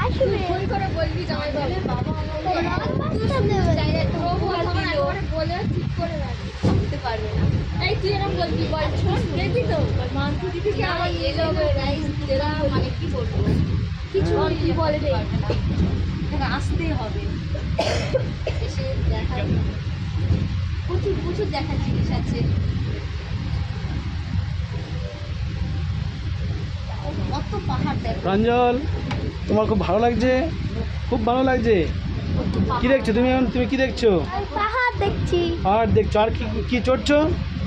আসবে ফোন করে বলবি জামাই বাবা বলে ঠিক করে রাখবি, থাকতে পারবে না। এই তুই এরকম বলবি, বল শোন দেখবি তো মান্টু দিদিকে আমার এলো রাইস দিলা, মানে কি বলবো, কিছু কি বলে পারবে না, এখানে আসতেই হবে। এসে দেখার প্রচুর প্রচুর দেখার জিনিস আছে। কত পাহাড় দেখো। প্রাঞ্জল, তোমার খুব ভালো লাগছে? খুব ভালো লাগছে। কি দেখছো তুমি এখন? তুমি কি দেখছো? আমি পাহাড় দেখছি আর দেখছো? আর কি কি চড়ছো?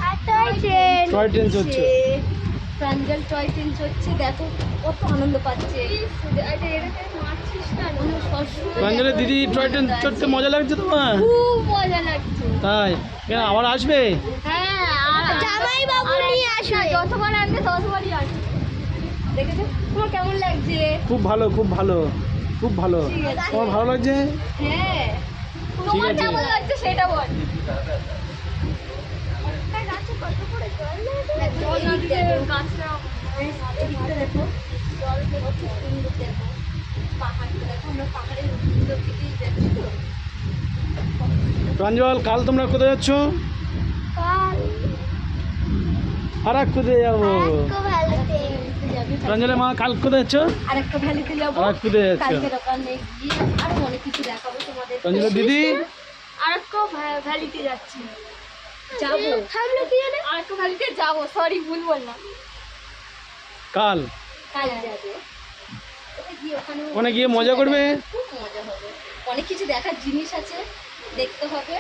আর টয় ট্রেন টয় ট্রেন চড়ছো? প্রাঞ্জল টয় ট্রেন চড়ছে, দেখো কত আনন্দ পাচ্ছে। প্রাঞ্জলের দিদি টয় ট্রেন চড়তে মজা লাগছে তোমার? খুব মজা লাগছে। তাই কেন, আবার আসবে? হ্যাঁ, জামাই বাবু নিয়ে আসবে। যতবার আসবে ততবারই আসবে। দেখেছো তোমার কেমন লাগছে? খুব ভালো, খুব ভালো, খুব ভালো। ঠিক আছে। তোমার ভালো লাগছে? হ্যাঁ, তোমার আছে। কেমন লাগছে সেটা বল। গাছটা এদিকটা দেখো, জলটা কত সুন্দর দেখো, পাহাড়টা দেখো, আমরা পাহাড়ের ভিতর থেকেই যাচ্ছি তো। প্রাঞ্জল, কাল তোমরা কোথায় যাচ্ছ? কাল আর কোথায় যাবো? আরেকটু ভালোতে প্রাঞ্জলের মা কাল কোথায় যাচ্ছ? আরেকটা ভ্যালিতে যাবো। আর কোথায় যাচ্ছ? কালকে দোকানে গিয়ে আরো অনেক কিছু দেখাবো তোমাদের। প্রাঞ্জলের দিদি আরেকটা ভ্যালিতে যাচ্ছি, যাবো। থামলে কি জানে আরেকটা ভ্যালিতে যাবো, সরি ভুল বললাম। কাল কাল যাবে, ওখানে ওখানে গিয়ে মজা করবে। খুব মজা হবে, অনেক কিছু দেখার জিনিস আছে, দেখতে হবে।